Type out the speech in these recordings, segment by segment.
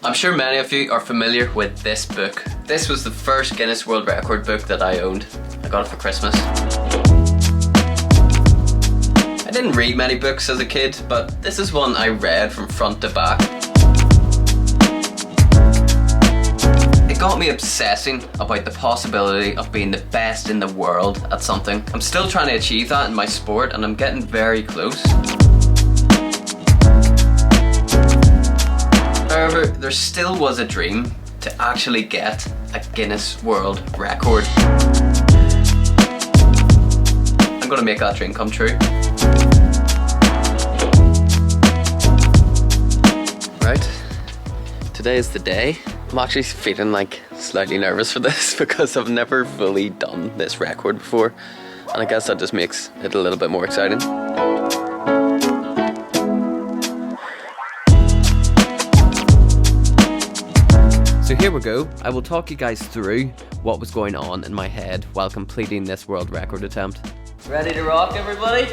I'm sure many of you are familiar with this book. This was the first Guinness World Record book that I owned. I got it for Christmas. I didn't read many books as a kid, but this is one I read from front to back. It got me obsessing about the possibility of being the best in the world at something. I'm still trying to achieve that in my sport, and I'm getting very close. However, there still was a dream to actually get a Guinness World Record. I'm gonna make that dream come true. Right, today is the day. I'm actually feeling like slightly nervous for this because I've never fully done this record before, and I guess that just makes it a little bit more exciting. So here we go. I will talk you guys through what was going on in my head while completing this world record attempt. Ready to rock, everybody?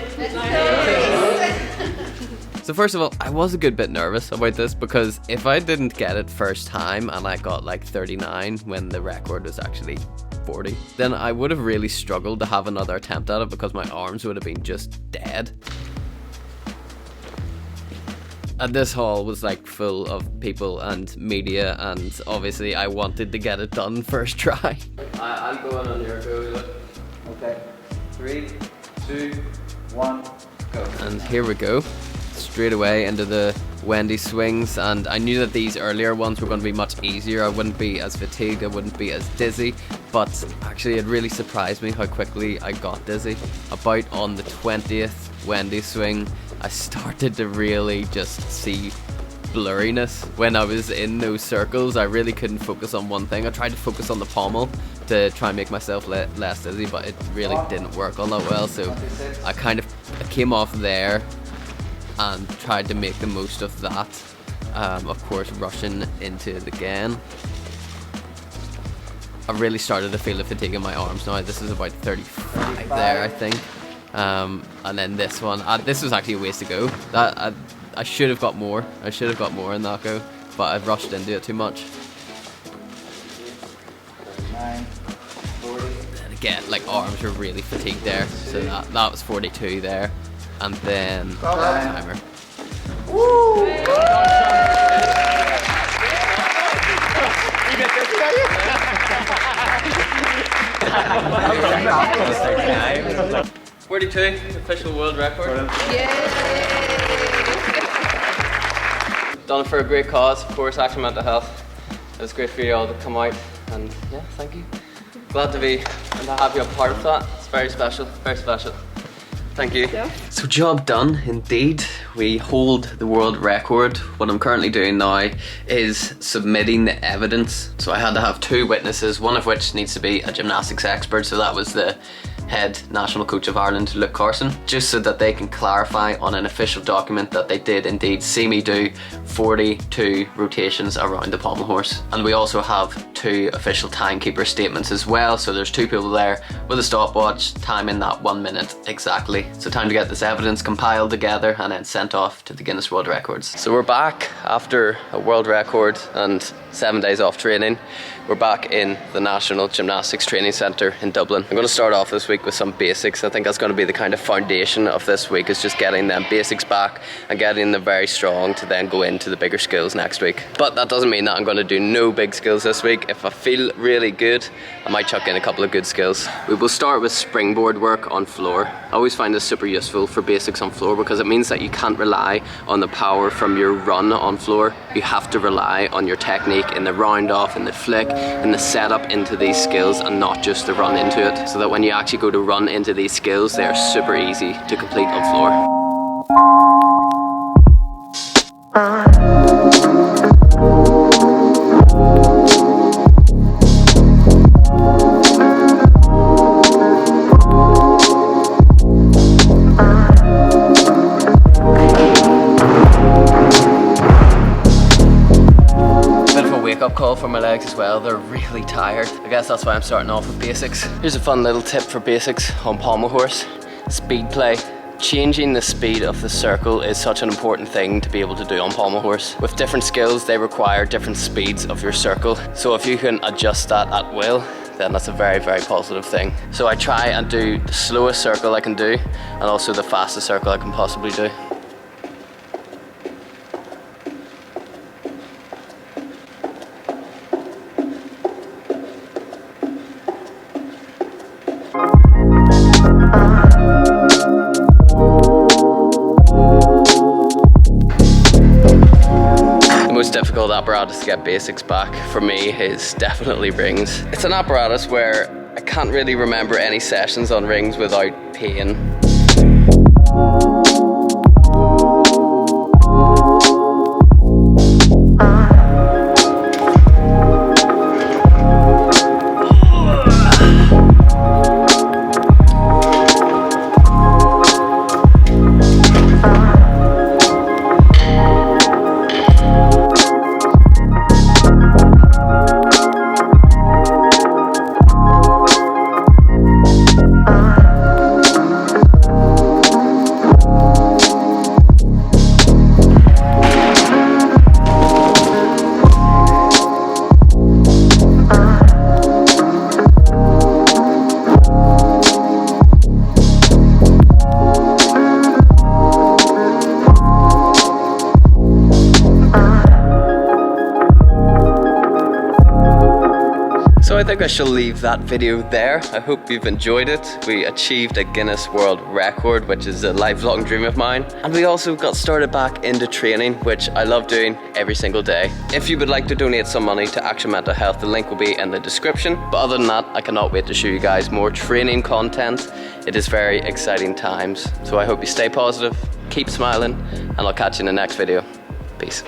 So first of all, I was a good bit nervous about this because if I didn't get it first time and I got like 39 when the record was actually 40, then I would have really struggled to have another attempt at it because my arms would have been just dead. And this hall was like full of people and media, and obviously I wanted to get it done first try. I'll go on your go. Okay. 3, 2, 1, go. And here we go. Straight away into the Wendy swings, and I knew that these earlier ones were going to be much easier. I wouldn't be as fatigued, I wouldn't be as dizzy, but actually it really surprised me how quickly I got dizzy. About on the 20th Wendy swing, I started to really just see blurriness. When I was in those circles, I really couldn't focus on one thing. I tried to focus on the pommel to try and make myself less dizzy, but it really didn't work all that well, so I kind of came off there and tried to make the most of that. Of course, rushing into it again. I really started to feel the fatigue in my arms now. This is about 35 there, I think. And then this one, this was actually a ways to go. I should have got more. I should have got more in that go, but I rushed into it too much. 9, 40. And again, like arms were really fatigued there. So that was 42 there, and then timer. Woo! You get this guy? 42, official world record. Yay! Done it for a great cause, of course, Action Mental Health. It was great for you all to come out, and yeah, thank you. Glad to be and to have you a part of that. It's very special, very special. Thank you. Yeah. So job done, indeed. We hold the world record. What I'm currently doing now is submitting the evidence. So I had to have 2 witnesses, one of which needs to be a gymnastics expert, so that was the head national coach of Ireland, Luke Carson, just so that they can clarify on an official document that they did indeed see me do 42 rotations around the pommel horse. And we also have 2 official timekeeper statements as well, so there's 2 people there with a stopwatch timing that 1 minute exactly. So time to get this evidence compiled together and then sent off to the Guinness World Records. So we're back after a world record and 7 days off training. We're back in the National Gymnastics Training Centre in Dublin. I'm going to start off this week with some basics. I think that's going to be the kind of foundation of this week, is just getting them basics back and getting them very strong to then go into the bigger skills next week. But that doesn't mean that I'm going to do no big skills this week. If I feel really good, I might chuck in a couple of good skills. We will start with springboard work on floor. I always find this super useful for basics on floor because it means that you can't rely on the power from your run on floor. You have to rely on your technique in the round off, in the flick, in the setup into these skills, and not just the run into it, so that when you actually go to run into these skills, they are super easy to complete on floor. Wake-up call for my legs as well. They're really tired. I guess that's why I'm starting off with basics. Here's a fun little tip for basics on pommel horse. Speed play. Changing the speed of the circle is such an important thing to be able to do on pommel horse. With different skills, they require different speeds of your circle. So if you can adjust that at will, then that's a very, very positive thing. So I try and do the slowest circle I can do and also the fastest circle I can possibly do. The most difficult apparatus to get basics back for me is definitely rings. It's an apparatus where I can't really remember any sessions on rings without pain. So I think I shall leave that video there. I hope you've enjoyed it. We achieved a Guinness World Record, which is a lifelong dream of mine. And we also got started back into training, which I love doing every single day. If you would like to donate some money to Action Mental Health, the link will be in the description. But other than that, I cannot wait to show you guys more training content. It is very exciting times. So I hope you stay positive, keep smiling, and I'll catch you in the next video. Peace.